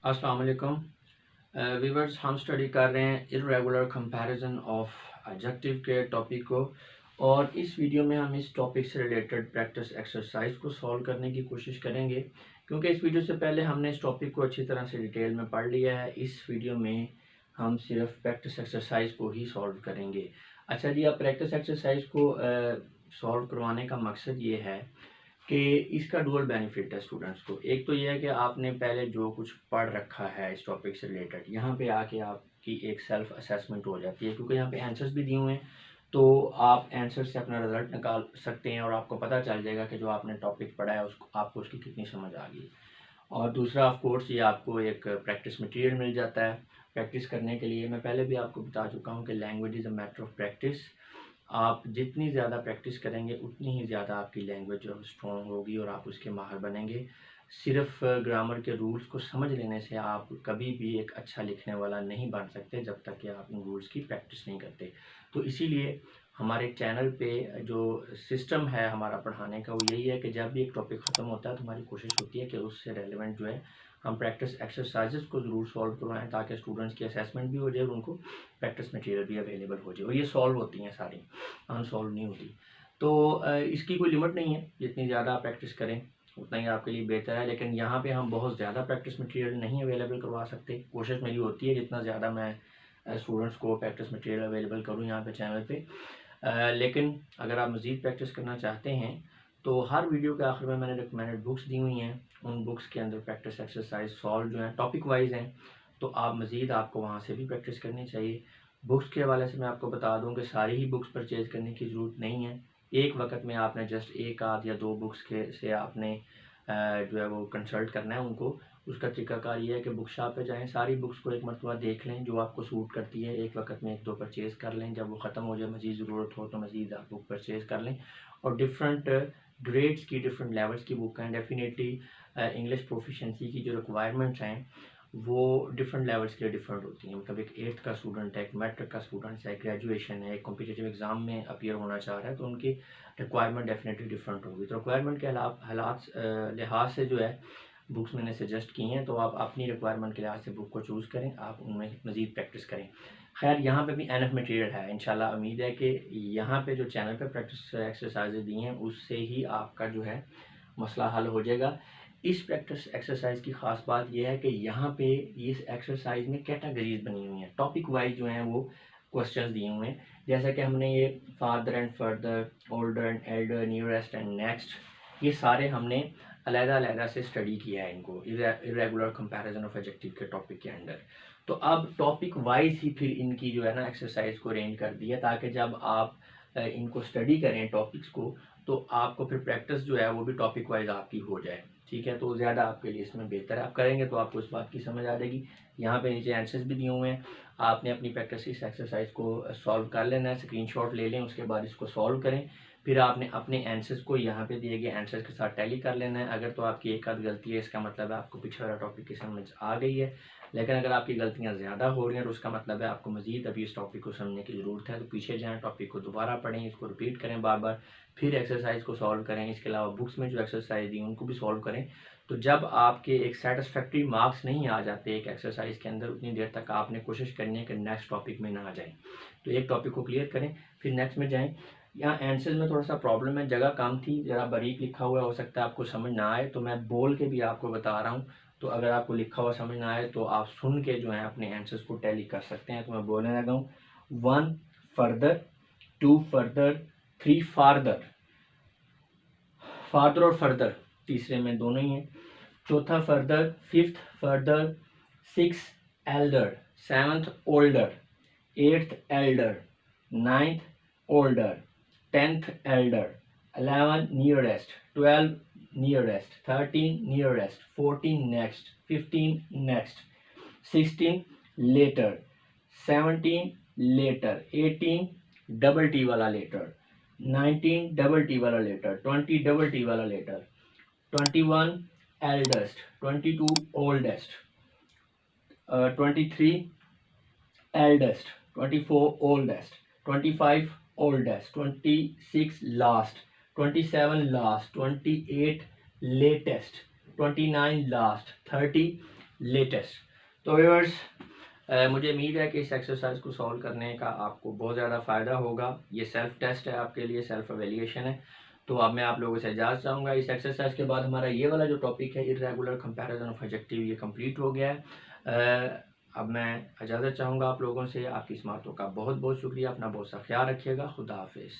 अस्सलाम वालेकुम व्यूअर्स। हम स्टडी कर रहे हैं इर्रेगुलर कंपैरिजन ऑफ एडजेक्टिव के टॉपिक को, और इस वीडियो में हम इस टॉपिक से रिलेटेड प्रैक्टिस एक्सरसाइज को सॉल्व करने की कोशिश करेंगे। क्योंकि इस वीडियो से पहले हमने इस टॉपिक को अच्छी तरह से डिटेल में पढ़ लिया है, इस वीडियो में हम सिर्फ प्रैक्टिस एक्सरसाइज को ही सॉल्व करेंगे। अच्छा जी, अब प्रैक्टिस एक्सरसाइज को सॉल्व करवाने का मकसद ये है कि इसका डुअल बेनिफिट है स्टूडेंट्स को। एक तो ये है कि आपने पहले जो कुछ पढ़ रखा है इस टॉपिक से रिलेटेड, यहाँ पे आके आपकी एक सेल्फ असेसमेंट हो जाती है, क्योंकि यहाँ पे आंसर्स भी दिए हुए हैं, तो आप आंसर से अपना रिजल्ट निकाल सकते हैं और आपको पता चल जाएगा कि जो आपने टॉपिक पढ़ा है उसको आपको उसकी कितनी समझ आ गई। और दूसरा ऑफ कोर्स ये आपको एक प्रैक्टिस मटेरियल मिल जाता है प्रैक्टिस करने के लिए। मैं पहले भी आपको बता चुका हूँ कि language is a matter of practice. आप जितनी ज़्यादा प्रैक्टिस करेंगे उतनी ही ज़्यादा आपकी लैंग्वेज जो है स्ट्रॉन्ग होगी और आप उसके माहिर बनेंगे। सिर्फ ग्रामर के रूल्स को समझ लेने से आप कभी भी एक अच्छा लिखने वाला नहीं बन सकते जब तक कि आप उन रूल्स की प्रैक्टिस नहीं करते। तो इसीलिए हमारे चैनल पे जो सिस्टम है हमारा पढ़ाने का वो यही है कि जब भी एक टॉपिक ख़त्म होता है तो हमारी कोशिश होती है कि उससे रेलेवेंट जो है हम प्रैक्टिस एक्सरसाइजेस को ज़रूर सॉल्व करवाएं, ताकि स्टूडेंट्स की असेसमेंट भी हो जाए और उनको प्रैक्टिस मटेरियल भी अवेलेबल हो जाए, और ये सॉल्व होती हैं सारी, अनसॉल्व नहीं होती। तो इसकी कोई लिमिट नहीं है, जितनी ज़्यादा आप प्रैक्टिस करें उतना ही आपके लिए बेहतर है। लेकिन यहाँ पे हम बहुत ज़्यादा प्रैक्टिस मटेरियल नहीं अवेलेबल करवा सकते। कोशिश मेरी होती है जितना ज़्यादा मैं स्टूडेंट्स को प्रैक्टिस मटेरियल अवेलेबल करूँ यहाँ पे चैनल पे। लेकिन अगर आप मज़ीद प्रैक्टिस करना चाहते हैं तो हर वीडियो के आखिर में मैंने रिकमेंडेड बुक्स दी हुई हैं। उन बुक्स के अंदर प्रैक्टिस एक्सरसाइज सॉल्व जो हैं टॉपिक वाइज हैं, तो आप मज़ीद आपको वहाँ से भी प्रैक्टिस करनी चाहिए। बुक्स के हवाले से मैं आपको बता दूं कि सारी ही बुक्स परचेज़ करने की ज़रूरत नहीं है। एक वक्त में आपने जस्ट एक आध या दो बुक्स के से आपने जो है वो कंसल्ट करना है उनको। उसका तरीकाकार ये है कि बुक शॉप पे जाएं, सारी बुक्स को एक मरतबा देख लें, जो आपको सूट करती है एक वक्त में एक दो परचेज़ कर लें। जब वो ख़त्म हो जाए, मज़ीद ज़रूरत हो तो मज़ीद आप बुक परचेज़ कर लें। और डिफरेंट ग्रेड्स की, डिफरेंट लेवल्स की बुक हैं। डेफिनेटली इंग्लिश प्रोफिशेंसी की जो रिक्वायरमेंट्स हैं वो डिफरेंट लेवल्स के लिए डिफरेंट होती हैं। मतलब एक 8th का स्टूडेंट है, एक मैट्रिक का स्टूडेंट है, ग्रेजुएशन है, एक कॉम्पिटिटिव एग्जाम में अपीयर होना चाह रहा है, तो उनकी रिक्वायरमेंट डेफिनेटली डिफरेंट होगी। तो रिक्वायरमेंट के हालात लिहाज से जो है बुक्स मैंने सजेस्ट की हैं, तो आप अपनी रिक्वायरमेंट के लिहाज से बुक को चूज़ करें, आप उनमें मज़ीद प्रैक्टिस करें। खैर, यहाँ पे भी एनफ मटेरियल है। इंशाल्लाह उम्मीद है कि यहाँ पे जो चैनल पे प्रैक्टिस एक्सरसाइजेज दी हैं उससे ही आपका जो है मसला हल हो जाएगा। इस प्रैक्टिस एक्सरसाइज की ख़ास बात यह है कि यहाँ पे इस एक्सरसाइज में कैटेगरीज बनी हुई हैं, टॉपिक वाइज जो हैं वो क्वेश्चंस दिए हुए हैं। जैसा कि हमने ये father and further, older and Elder, nearest and next, ये सारे हमने अलग-अलग से स्टडी किया है इनको इरेगुलर कंपैरिजन ऑफ एडजेक्टिव के टॉपिक के अंदर। तो अब टॉपिक वाइज ही फिर इनकी जो है ना एक्सरसाइज को अरेंज कर दिया, ताकि जब आप इनको स्टडी करें टॉपिक्स को, तो आपको फिर प्रैक्टिस जो है वो भी टॉपिक वाइज आपकी हो जाए। ठीक है, तो ज़्यादा आपके लिए इसमें बेहतर है। आप करेंगे तो आपको इस बात की समझ आ जाएगी। यहाँ पे नीचे आंसर्स भी दिए हुए हैं, आपने अपनी प्रैक्टिस इस एक्सरसाइज को सॉल्व कर लेना है। स्क्रीनशॉट ले लें, उसके बाद इसको सॉल्व करें, फिर आपने अपने आंसर्स को यहाँ पे दिए गए आंसर्स के साथ टैली कर लेना है। अगर तो आपकी एक आध गलती है, इसका मतलब है आपको पीछे वाला टॉपिक की समझ आ गई है। लेकिन अगर आपकी गलतियाँ ज़्यादा हो रही हैं तो उसका मतलब है आपको मज़ीद अभी इस टॉपिक को समझने की ज़रूरत है। तो पीछे जाएँ, टॉपिक को दोबारा पढ़ें, इसको रिपीट करें बार बार, फिर एक्सरसाइज को सॉल्व करें। इसके अलावा बुक्स में जो एक्सरसाइज दी उनको भी सॉल्व करें। तो जब आपके एक सेटिस्फैक्ट्री मार्क्स नहीं आ जाते एक एक्सरसाइज के अंदर, उतनी देर तक आपने कोशिश करनी है कि नेक्स्ट टॉपिक में ना आ जाएं। तो एक टॉपिक को क्लियर करें, फिर नेक्स्ट में जाएं। यहाँ आंसर में थोड़ा सा प्रॉब्लम है, जगह कम थी, ज़रा बारीक लिखा हुआ हो सकता है आपको समझ ना आए, तो मैं बोल के भी आपको बता रहा हूँ। तो अगर आपको लिखा हुआ समझ ना आए तो आप सुन के जो है अपने आंसर्स को टैली कर सकते हैं। तो मैं बोलने लगा हूँ 1 फर्दर, 2 फर्दर, 3 फार्दर, फादर और फर्दर तीसरे में दोनों ही हैं। चौथा further, 5th further, 6 elder, 7th older, 8th elder, 9th older, 10th elder, 11 nearest, 12 nearest, 13 nearest, 14 next, 15 next, 16 later, 17 later, 18 double T वाला लेटर, 19 डबल टी वाला लेटर, 20 डबल टी वाला latter, 21 eldest, 22 oldest, 23 eldest, 24 oldest, 25 oldest, 26 last, 27 last, 28 latest, 29 last, 30 latest. तो viewers, मुझे उम्मीद है कि इस exercise को सॉल्व करने का आपको बहुत ज़्यादा फ़ायदा होगा। ये सेल्फ टेस्ट है, आपके लिए सेल्फ एवेल्यूएशन है। तो अब मैं आप लोगों से इजाज़त चाहूँगा। इस एक्सरसाइज के बाद हमारा ये वाला जो टॉपिक है इर्रेगुलर कंपैरिजन ऑफ एडजेक्टिव, ये कंप्लीट हो गया है। अब मैं इजाज़त चाहूँगा आप लोगों से। आपकी समातों का बहुत बहुत शुक्रिया। अपना बहुत सा ख्याल रखिएगा। खुदा हाफिज़।